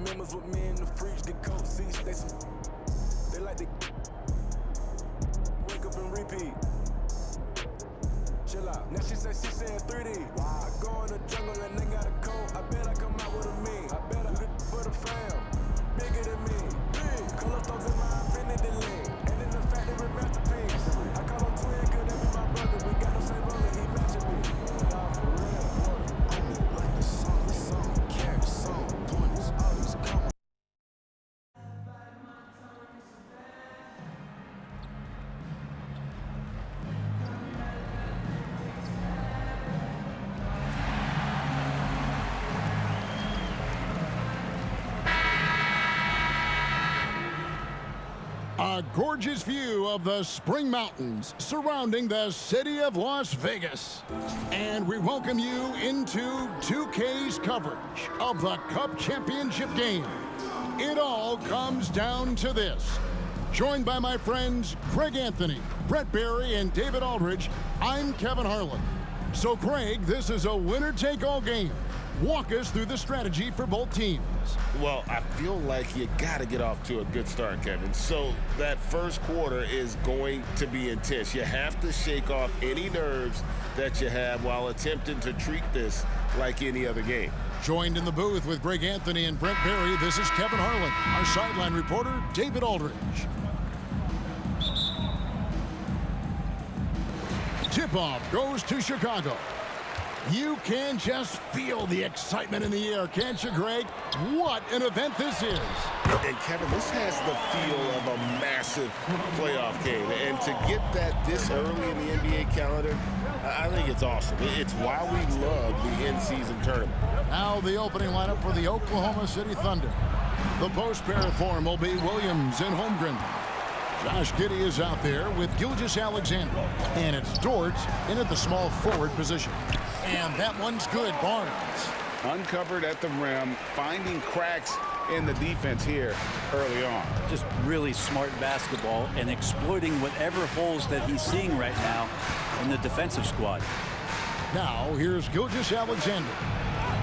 members with me in the fridge, the coat seats, they like to wake up and repeat. Chill out. Now she said she saying 3D. Wow. I go in the jungle and they got a coat. I bet I come out with a mean. I bet I do this for the fam. Bigger than me. Big. Color stones in my infinity lane. And in the factory masterpiece. I call him twin, cause that be my brother. We got the same brother, he matching me. Nah, for real. Water. I mean, like the song, carry song, pointers, always come. A gorgeous view of the Spring Mountains surrounding the city of Las Vegas. And we welcome you into 2K's coverage of the Cup Championship game. It all comes down to this. Joined by my friends Greg Anthony, Brett Barry, and David Aldridge, I'm Kevin Harlan. So Greg, this is a winner-take-all game. Walk us through the strategy for both teams. Well, I feel like you got to get off to a good start, Kevin. So that first quarter is going to be intense. You have to shake off any nerves that you have while attempting to treat this like any other game. Joined in the booth with Greg Anthony and Brett Barry, this is Kevin Harlan. Our sideline reporter, David Aldridge. Tip-off goes to Chicago. You can just feel the excitement in the air, can't you, Greg? What an event this is. And, Kevin, this has the feel of a massive playoff game. And to get that this early in the NBA calendar, I think it's awesome. It's why we love the in-season tournament. Now the opening lineup for the Oklahoma City Thunder. The post-pair form will be Williams and Holmgren. Josh Giddey is out there with Gilgeous-Alexander. And it's Dort in at the small forward position. And that one's good, Barnes. Uncovered at the rim, finding cracks in the defense here early on. Just really smart basketball and exploiting whatever holes that he's seeing right now in the defensive squad. Now, here's Gilgeous-Alexander.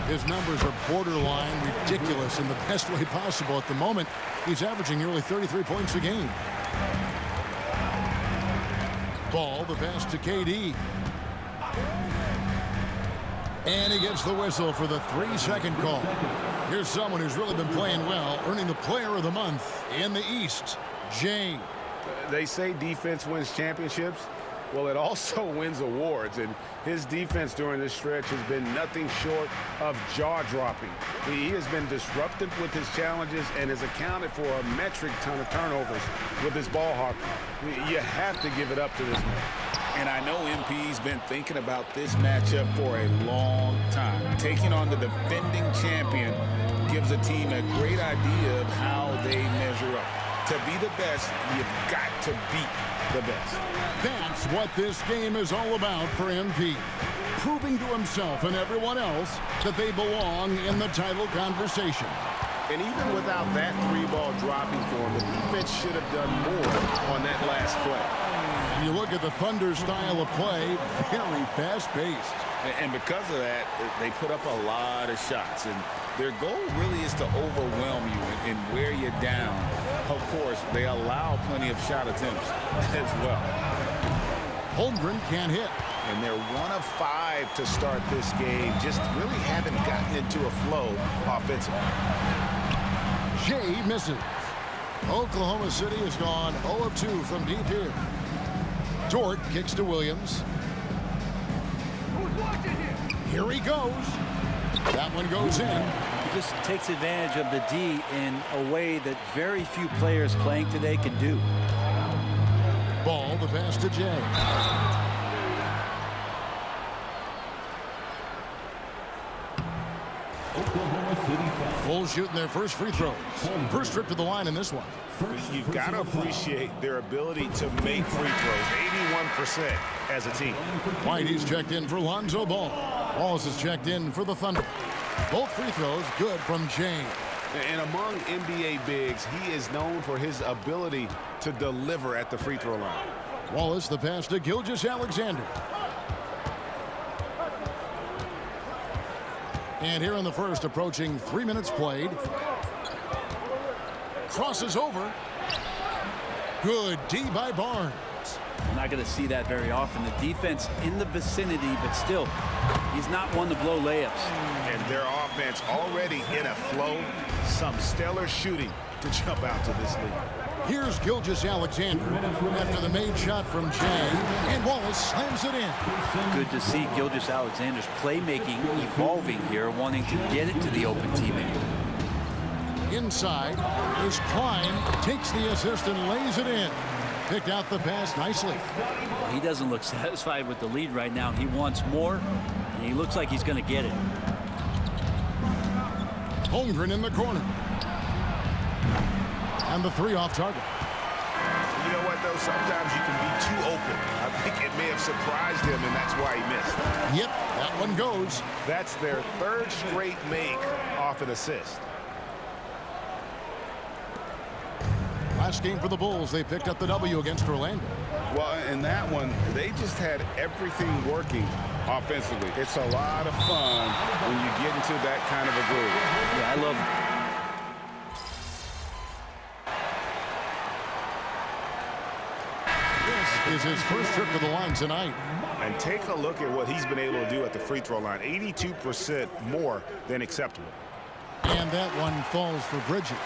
His numbers are borderline ridiculous in the best way possible at the moment. He's averaging nearly 33 points a game. Ball, the pass to KD. And he gets the whistle for the 3-second call. Here's someone who's really been playing well, earning the Player of the Month in the East, Jay. They say defense wins championships. Well, it also wins awards, and his defense during this stretch has been nothing short of jaw-dropping. He has been disruptive with his challenges and has accounted for a metric ton of turnovers with his ball hawking. You have to give it up to this man. And I know MP's been thinking about this matchup for a long time. Taking on the defending champion gives a team a great idea of how they measure up. To be the best, you've got to beat the best. That's what this game is all about for MP. Proving to himself and everyone else that they belong in the title conversation. And even without that three-ball dropping for him, the defense should have done more on that last play. You look at the Thunder style of play, very fast-paced. And because of that, they put up a lot of shots. And their goal really is to overwhelm you and wear you down. Of course, they allow plenty of shot attempts as well. Holmgren can't hit. And they're 1 of 5 to start this game. Just really haven't gotten into a flow offensively. Jay misses. Oklahoma City has gone 0 of 2 from deep here. Dort kicks to Williams. Here he goes. That one goes in. He just takes advantage of the D in a way that very few players playing today can do. Ball, the pass to Jay. Bulls shooting their first free throws. First trip to the line in this one. You've got to appreciate their ability to make free throws, 81% as a team. Whitey's checked in for Lonzo Ball. Wallace is checked in for the Thunder. Both free throws good from Jay. And among NBA bigs, he is known for his ability to deliver at the free throw line. Wallace, the pass to Gilgeous-Alexander. And here in the first, approaching 3 minutes played. Crosses over. Good D by Barnes. I'm not going to see that very often. The defense in the vicinity, but still, he's not one to blow layups. And their offense already in a flow. Some stellar shooting to jump out to this lead. Here's Gilgeous-Alexander after the made shot from Jay, and Wallace slams it in. Good to see Gilgeous-Alexander's playmaking evolving here, wanting to get it to the open teammate. Inside is Klein, takes the assist and lays it in. Picked out the pass nicely. He doesn't look satisfied with the lead right now. He wants more, and he looks like he's going to get it. Holmgren in the corner. And the three off target. You know what, though? Sometimes you can be too open. I think it may have surprised him, and that's why he missed. Yep, that one goes. That's their third straight make off an assist. Last game for the Bulls, they picked up the W against Orlando. Well, in that one, they just had everything working offensively. It's a lot of fun when you get into that kind of a groove. Yeah, I love it. This is his first trip to the line tonight. And take a look at what he's been able to do at the free throw line. 82% more than acceptable. And that one falls for Bridges.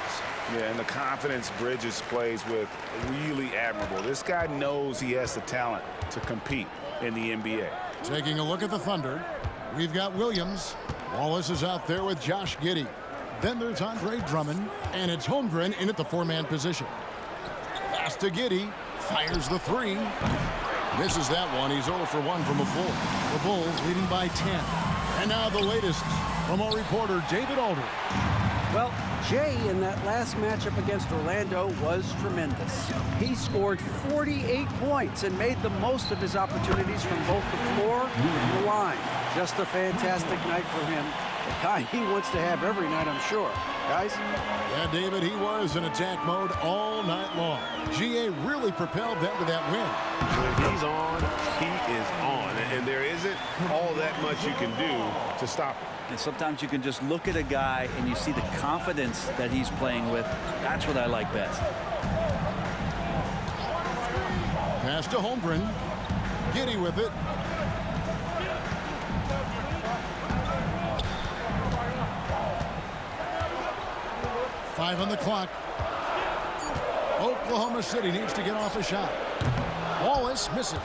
Yeah, and the confidence Bridges plays with, really admirable. This guy knows he has the talent to compete in the NBA. Taking a look at the Thunder, we've got Williams. Wallace is out there with Josh Giddey. Then there's Andre Drummond, and it's Holmgren in at the four-man position. Pass to Giddey, fires the three. Misses that one. He's 0 for 1 from the floor. The Bulls leading by 10. And now the latest from our reporter, David Aldridge. Well, Jay in that last matchup against Orlando was tremendous. He scored 48 points and made the most of his opportunities from both the floor and the line. Just a fantastic night for him. The kind he wants to have every night, I'm sure. Guys? Yeah, David, he was in attack mode all night long. GA really propelled them to that win. When he's on, he is on. And there isn't all that much you can do to stop him. And sometimes you can just look at a guy and you see the confidence that he's playing with. That's what I like best. Pass to Holmgren. Giddey with it. Five on the clock. Oklahoma City needs to get off a shot. Wallace misses.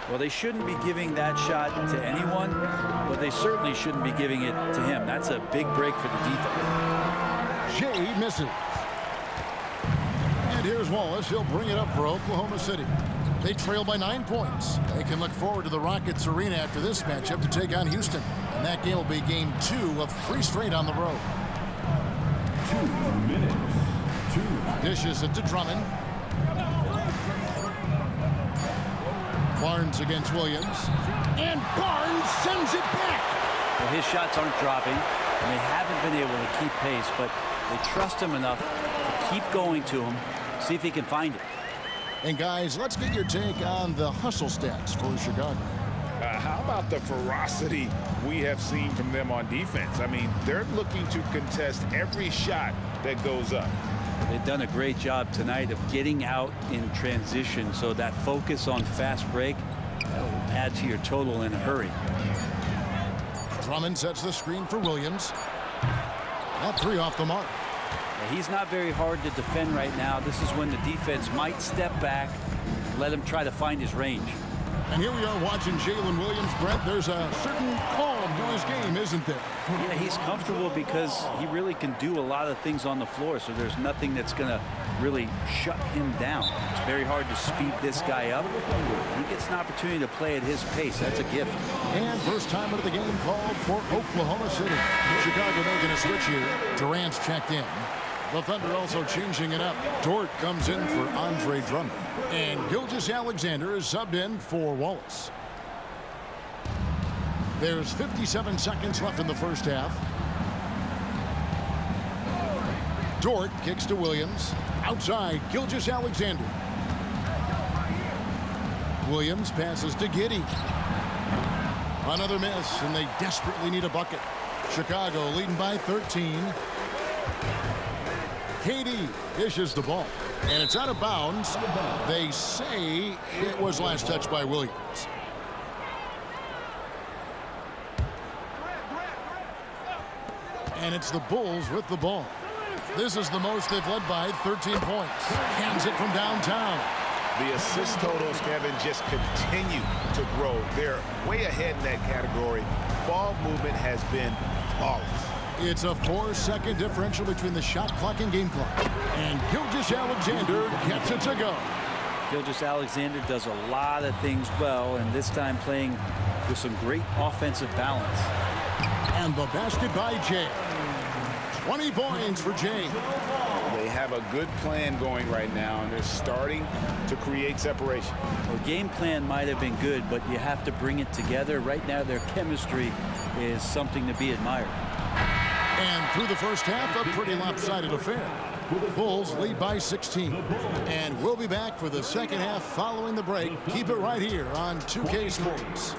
Well, they shouldn't be giving that shot to anyone, but they certainly shouldn't be giving it to him. That's a big break for the defense. Jay misses. And here's Wallace. He'll bring it up for Oklahoma City. They trail by 9 points. They can look forward to the Rockets Arena after this matchup to take on Houston. And that game will be game 2 of 3 straight on the road. 2 minutes. Dishes it to Drummond. Barnes against Williams. And Barnes sends it back. Well, his shots aren't dropping, and they haven't been able to keep pace, but they trust him enough to keep going to him, see if he can find it. And guys, let's get your take on the hustle stats for Chicago. How about the ferocity we have seen from them on defense? I mean, they're looking to contest every shot that goes up. They've done a great job tonight of getting out in transition, so that focus on fast break will add to your total in a hurry. Drummond sets the screen for Williams. That three off the mark. He's not very hard to defend right now. This is when the defense might step back, let him try to find his range. And here we are watching Jalen Williams. Brent, there's a certain calm to his game, isn't there? Yeah, he's comfortable because he really can do a lot of things on the floor, so there's nothing that's going to really shut him down. It's very hard to speed this guy up. He gets an opportunity to play at his pace. That's a gift. And first time of the game called for Oklahoma City. Chicago making a switch here. Durant's checked in. The Thunder also changing it up. Dort comes in for Andre Drummond. And Gilgeous-Alexander is subbed in for Wallace. There's 57 seconds left in the first half. Dort kicks to Williams. Outside, Gilgeous-Alexander. Williams passes to Giddey. Another miss, and they desperately need a bucket. Chicago leading by 13. KD dishes the ball, and it's out of bounds. They say it was last touched by Williams. And it's the Bulls with the ball. This is the most they've led by 13 points. Hands it from downtown. The assist totals, Kevin, just continue to grow. They're way ahead in that category. Ball movement has been flawless. It's a 4-second differential between the shot clock and game clock. And Gilgeous-Alexander gets it to go. Gilgeous-Alexander does a lot of things well, and this time playing with some great offensive balance. And the basket by Jay. 20 points for Jay. They have a good plan going right now, and they're starting to create separation. Well, game plan might have been good, but you have to bring it together. Right now, their chemistry is something to be admired. And through the first half, a pretty lopsided affair. Bulls lead by 16. And we'll be back for the second half following the break. Keep it right here on 2K Sports.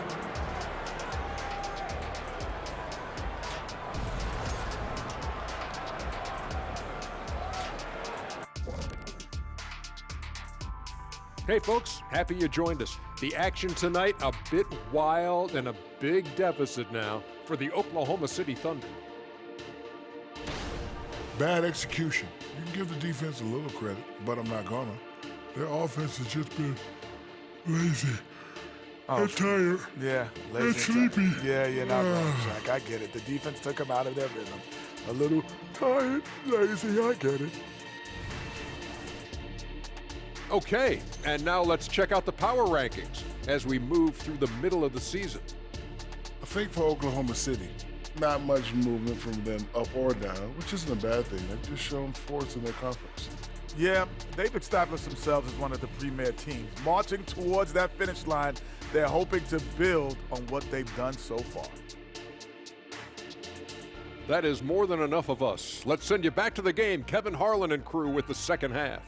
Hey folks, happy you joined us. The action tonight a bit wild and a big deficit now for the Oklahoma City Thunder. Bad execution. You can give the defense a little credit, but I'm not gonna. Their offense has just been lazy. They're tired. Yeah, lazy. They're sleepy. Yeah, you're not wrong, Jack. I get it. The defense took them out of their rhythm. A little tired, lazy, I get it. Okay, and now let's check out the power rankings as we move through the middle of the season. I think for Oklahoma City, not much movement from them up or down, which isn't a bad thing. They've just shown force in their conference. Yeah, they've established themselves as one of the premier teams. Marching towards that finish line, they're hoping to build on what they've done so far. That is more than enough of us. Let's send you back to the game, Kevin Harlan and crew with the second half.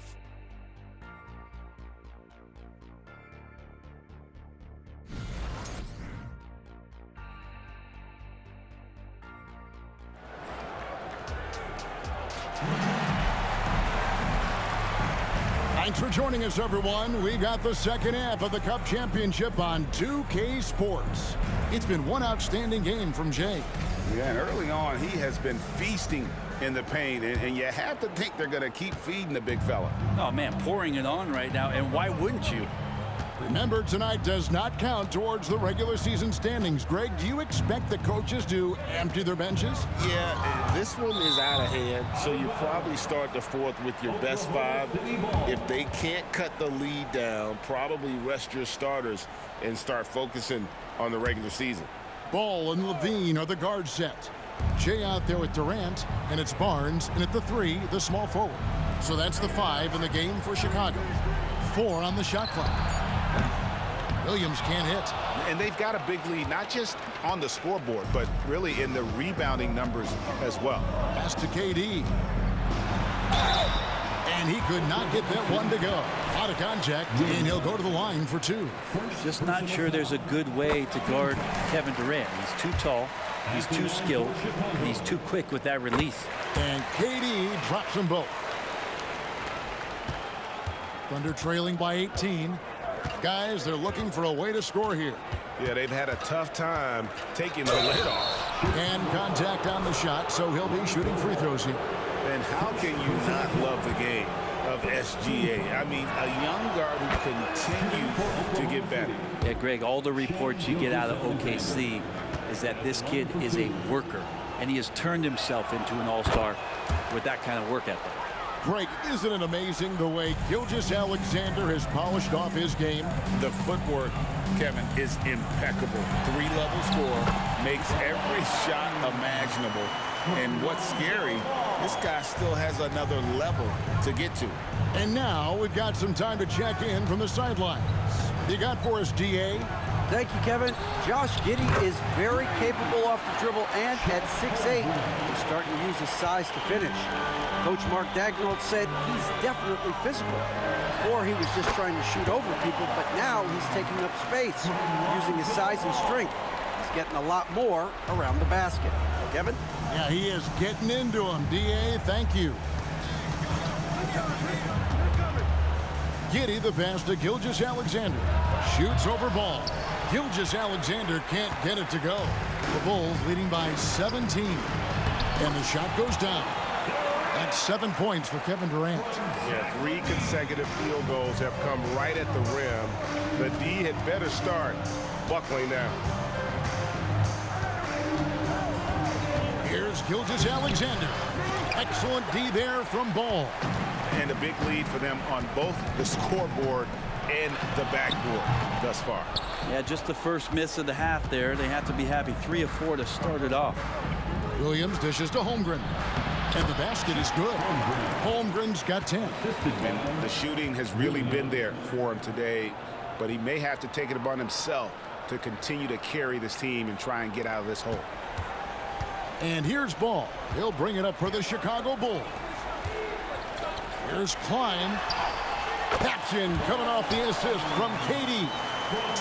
Thanks for joining us, everyone. We got the second half of the Cup Championship on 2K Sports. It's been one outstanding game from Jay. Yeah, and early on, he has been feasting in the paint, and you have to think they're going to keep feeding the big fella. Oh, man, pouring it on right now, and why wouldn't you? Remember, tonight does not count towards the regular season standings. Greg, do you expect the coaches to empty their benches? Yeah, this one is out of hand, so you probably start the fourth with your best five. If they can't cut the lead down, probably rest your starters and start focusing on the regular season. Ball and Levine are the guard set. Jay out there with Durant, and it's Barnes, and at the 3, the small forward. So that's the 5 in the game for Chicago. 4 on the shot clock. Williams can't hit. And they've got a big lead, not just on the scoreboard, but really in the rebounding numbers as well. Pass to KD. And he could not get that one to go. Out of contact, and he'll go to the line for 2. Just not sure there's a good way to guard Kevin Durant. He's too tall, he's too skilled, and he's too quick with that release. And KD drops them both. Thunder trailing by 18. Guys, they're looking for a way to score here. Yeah, they've had a tough time taking the lid off. And contact on the shot, so he'll be shooting free throws here. And how can you not love the game of SGA? I mean, a young guard who continue to get better. Yeah, Greg, all the reports you get out of OKC is that this kid is a worker, and he has turned himself into an all-star with that kind of work ethic. Greg, isn't it amazing the way Gilgeous-Alexander has polished off his game? The footwork, Kevin, is impeccable. 3-level score, makes every shot imaginable. And what's scary, this guy still has another level to get to. And now we've got some time to check in from the sidelines. You got for us, DA? Thank you, Kevin. Josh Giddey is very capable off the dribble, and at 6'8", he's starting to use his size to finish. Coach Mark Daigneault said he's definitely physical. Before, he was just trying to shoot over people, but now he's taking up space, using his size and strength. He's getting a lot more around the basket. Kevin? Yeah, he is getting into him. DA, thank you. Giddy the pass to Gilgeous-Alexander. Shoots over ball. Gilgeous-Alexander can't get it to go. The Bulls leading by 17. And the shot goes down. That's 7 points for Kevin Durant. Yeah, 3 consecutive field goals have come right at the rim. The D had better start buckling down. Here's Gilgeous-Alexander. Excellent D there from Ball. And a big lead for them on both the scoreboard and the backboard thus far. Yeah, just the first miss of the half there. They have to be happy. 3 of 4 to start it off. Williams dishes to Holmgren. And the basket is good. Holmgren's got 10. And the shooting has really been there for him today, but he may have to take it upon himself to continue to carry this team and try and get out of this hole. And here's Ball. He'll bring it up for the Chicago Bulls. Here's Klein. Taps in, coming off the assist from KD.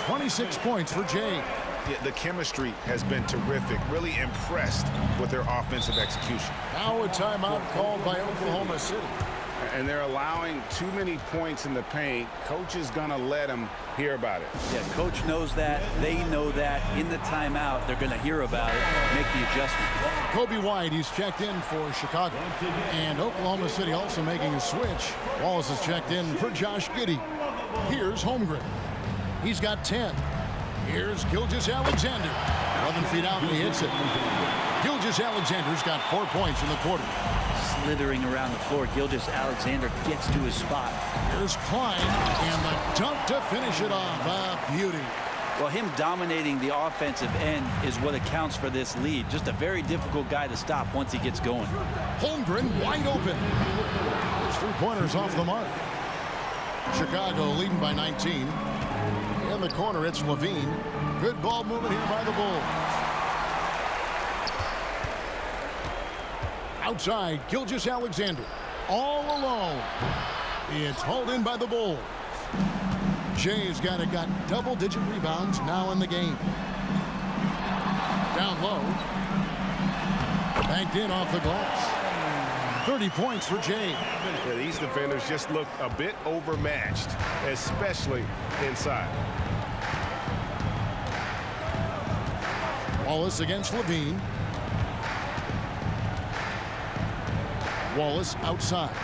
26 points for Jay. Yeah, the chemistry has been terrific. Really impressed with their offensive execution. Now a timeout called by Oklahoma City. And they're allowing too many points in the paint. Coach is going to let them hear about it. Yeah, coach knows that. They know that. In the timeout, they're going to hear about it, make the adjustment. Kobe White, he's checked in for Chicago. And Oklahoma City also making a switch. Wallace is checked in for Josh Giddey. Here's Holmgren. He's got 10. Here's Gilgeous-Alexander. 11 feet out and he hits it. Gilgeous-Alexander's got 4 points in the quarter. Slithering around the floor, Gilgeous-Alexander gets to his spot. Here's Klein and the dunk to finish it off. A beauty. Well, him dominating the offensive end is what accounts for this lead. Just a very difficult guy to stop once he gets going. Holmgren wide open. His 3-pointers off the mark. Chicago leading by 19. In the corner, it's Levine. Good ball movement here by the Bulls. Outside, Gilgeous-Alexander. All alone. It's hauled in by the Bulls. Jay's got double-digit rebounds now in the game. Down low. Banked in off the glass. 30 points for Jay. Yeah, these defenders just look a bit overmatched, especially inside. Wallace against Levine. Wallace outside.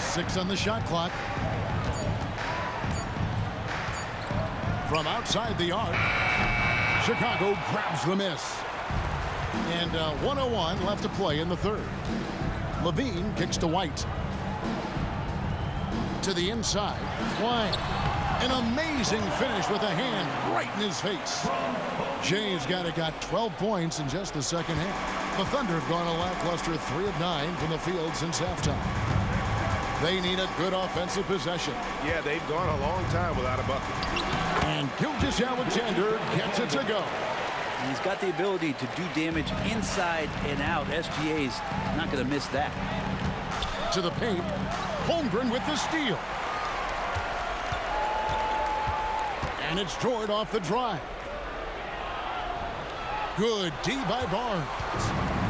6 on the shot clock. From outside the arc, Chicago grabs the miss. And 1:01 left to play in the third. Levine kicks to White. To the inside. Klein. An amazing finish with a hand right in his face. Jay's got 12 points in just the second half. The Thunder have gone a lackluster 3 of 9 from the field since halftime. They need a good offensive possession. Yeah, they've gone a long time without a bucket. And Gilgeous-Alexander gets it to go. He's got the ability to do damage inside and out. SGA's not going to miss that. To the paint. Holmgren with the steal. And it's Jordan off the drive. Good D by Barnes.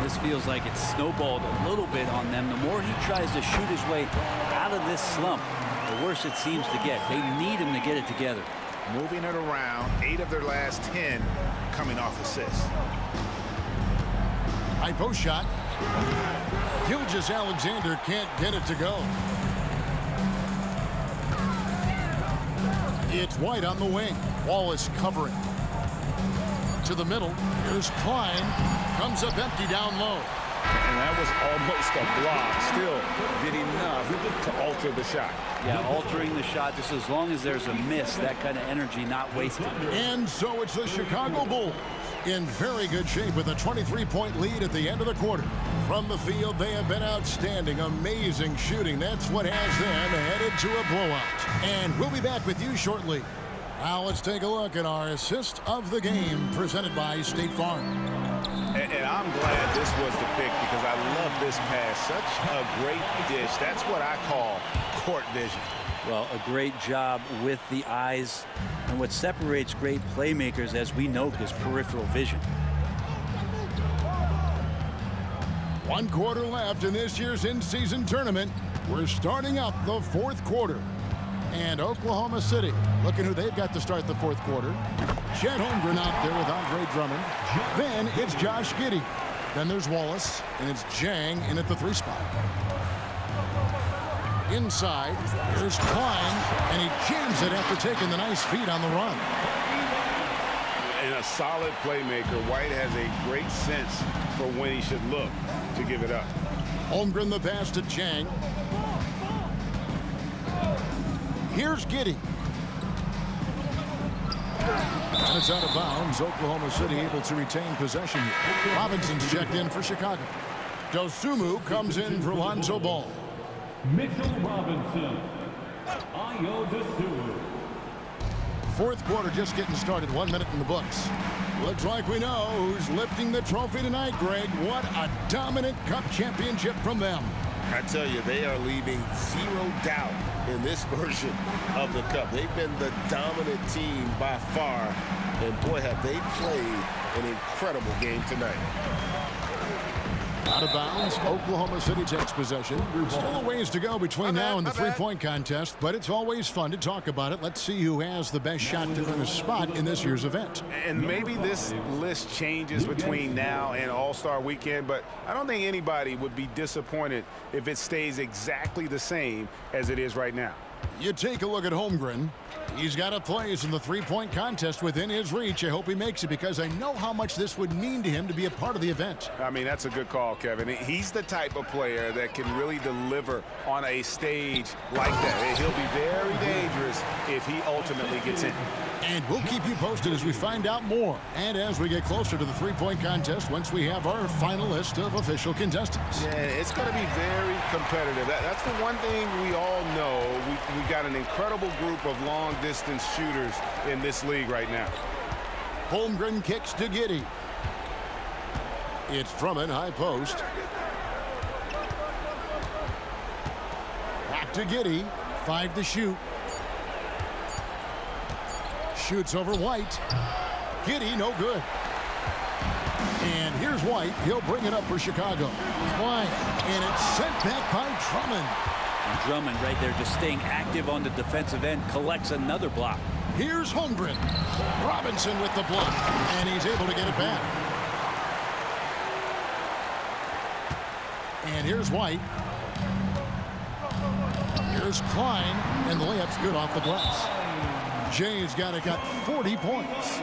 This feels like it's snowballed a little bit on them. The more he tries to shoot his way out of this slump, the worse it seems to get. They need him to get it together. Moving it around, 8 of their last 10 coming off assists. High post shot. Gilgeous-Alexander can't get it to go. It's White on the wing. Wallace covering. To the middle. Here's Klein. Comes up empty down low. And that was almost a block. Still did enough to alter the shot. Yeah, altering the shot just as long as there's a miss, that kind of energy not wasted. And so it's the Chicago Bulls in very good shape with a 23-point lead at the end of the quarter. From the field, they have been outstanding. Amazing shooting. That's what has them headed to a blowout. And we'll be back with you shortly. Now let's take a look at our assist of the game presented by State Farm. And I'm glad this was the pick because I love this pass. Such a great dish. That's what I call court vision. Well, a great job with the eyes. And what separates great playmakers, as we know, is peripheral vision. 1 quarter left in this year's in-season tournament. We're starting up the 4th quarter. And Oklahoma City, looking who they've got to start the 4th quarter. Chet Holmgren out there with Andre Drummond. Then it's Josh Giddey. Then there's Wallace, and it's Jang in at the 3 spot. Inside, there's Klein, and he jams it after taking the nice feed on the run. And a solid playmaker, White has a great sense for when he should look to give it up. Holmgren the pass to Jang. Here's Giddey. And it's out of bounds. Oklahoma City able to retain possession here. Robinson's checked in for Chicago. Dosunmu comes in for Lonzo Ball. Mitchell Robinson. Ayo Dosunmu. 4th quarter just getting started. 1 minute in the books. Looks like we know who's lifting the trophy tonight, Greg. What a dominant Cup championship from them. I tell you, they are leaving zero doubt in this version of the Cup. They've been the dominant team by far, and boy, have they played an incredible game tonight. Out of bounds, Oklahoma City takes possession. Still a ways to go between now and the 3-point contest, but it's always fun to talk about it. Let's see who has the best shot to earn a spot in this year's event. And maybe this list changes between now and All-Star Weekend, but I don't think anybody would be disappointed if it stays exactly the same as it is right now. You take a look at Holmgren. He's got a place in the 3-point contest within his reach. I hope he makes it because I know how much this would mean to him to be a part of the event. I mean, that's a good call, Kevin. He's the type of player that can really deliver on a stage like that. He'll be very dangerous if he ultimately gets in. And we'll keep you posted as we find out more and as we get closer to the 3-point contest once we have our final list of official contestants. Yeah, it's going to be very competitive. That's the one thing we all know. We got an incredible group of long-distance shooters in this league right now. Holmgren kicks to Giddey. It's Drummond, high post. Back to Giddey. 5 to shoot. Shoots over White. Giddey, no good. And here's White. He'll bring it up for Chicago. Klein. And it's sent back by Drummond. And Drummond right there just staying active on the defensive end, collects another block. Here's Holmgren. Robinson with the block. And he's able to get it back. And here's White. Here's Klein. And the layup's good off the glass. Jay's got 40 points.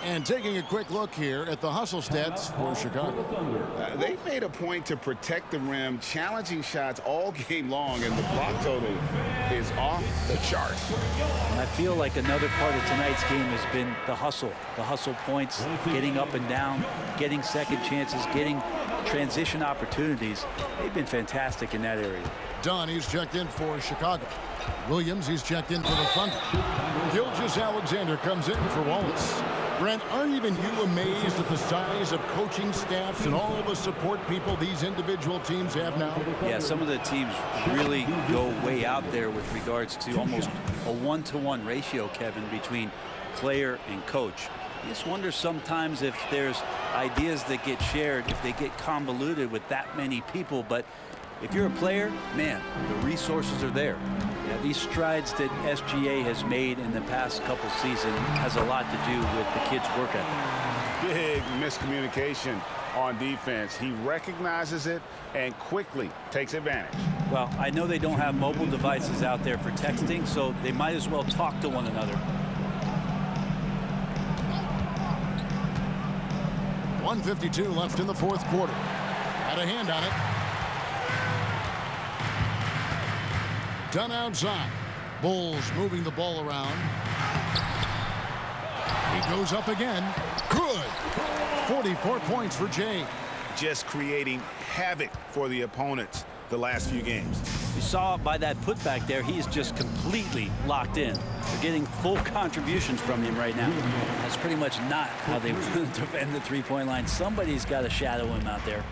And taking a quick look here at the hustle stats for Chicago. They've made a point to protect the rim, challenging shots all game long, and the block total is off the chart. And I feel like another part of tonight's game has been the hustle points, getting up and down, getting second chances, getting transition opportunities. They've been fantastic in that area. Dunn, he's checked in for Chicago. Williams, he's checked in for the Thunder. Gilgeous-Alexander comes in for Wallace. Brent, aren't even you amazed at the size of coaching staffs and all the support people these individual teams have now? Yeah, some of the teams really go way out there with regards to almost a 1-to-1 ratio, Kevin, between player and coach. You just wonder sometimes if there's ideas that get shared, if they get convoluted with that many people. But if you're a player, man, the resources are there. Yeah, these strides that SGA has made in the past couple seasons has a lot to do with the kids' work ethic. Big miscommunication on defense. He recognizes it and quickly takes advantage. Well, I know they don't have mobile devices out there for texting, so they might as well talk to one another. 1:52 left in the 4th quarter. Had a hand on it. Dunn outside. Bulls moving the ball around. He goes up again. Good. 44 points for Jay. Just creating havoc for the opponents the last few games. You saw by that putback there, he is just completely locked in. They're getting full contributions from him right now. That's pretty much not how they want to defend the three-point line. Somebody's got to shadow him out there.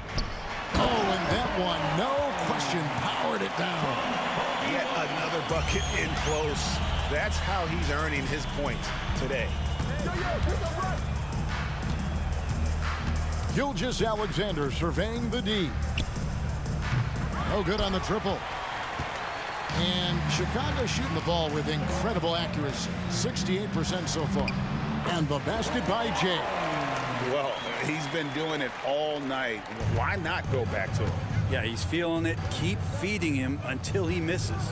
Oh, and that one, no question, powered it down. Yet another bucket in close. That's how he's earning his points today. Gilgeous-Alexander surveying the D. No good on the triple. And Chicago shooting the ball with incredible accuracy. 68% so far. And the basket by Jay. Well, he's been doing it all night. Why not go back to him? Yeah, he's feeling it. Keep feeding him until he misses.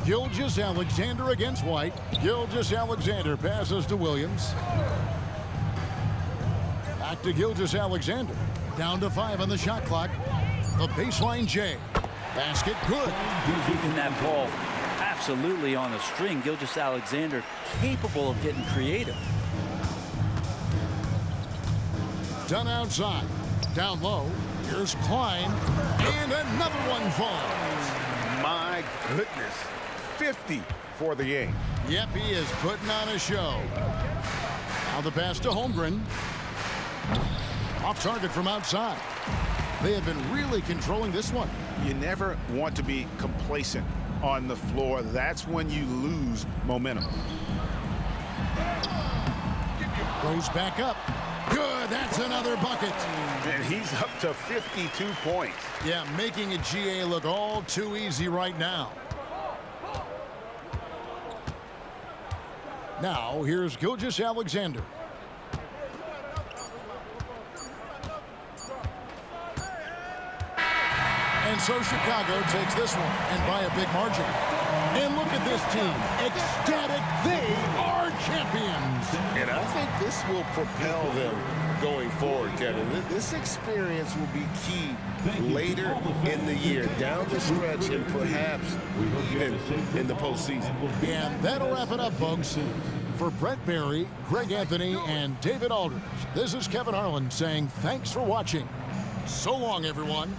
Gilgeous-Alexander against White. Gilgeous-Alexander passes to Williams. Back to Gilgeous-Alexander. Down to 5 on the shot clock. The baseline Jay. Basket good. Keeping that ball absolutely on a string. Gilgeous-Alexander capable of getting creative. Done outside. Down low. Here's Klein. And another one falls. My goodness. 50 for the game. Yep, he is putting on a show. Now the pass to Holmgren. Off target from outside. They have been really controlling this one. You never want to be complacent on the floor. That's when you lose momentum. Goes back up. Good, that's another bucket. And he's up to 52 points. Yeah, making a GA look all too easy right now. Now, here's Gilgeous-Alexander. And so Chicago takes this one, and by a big margin. And look at this team. Ecstatic. They are champions. And I think this will propel them going forward, Kevin. This experience will be key later in the year, down the stretch, and perhaps even in the postseason. And that'll wrap it up, folks. For Brett Barry, Greg Anthony, and David Aldridge, this is Kevin Harlan saying thanks for watching. So long, everyone.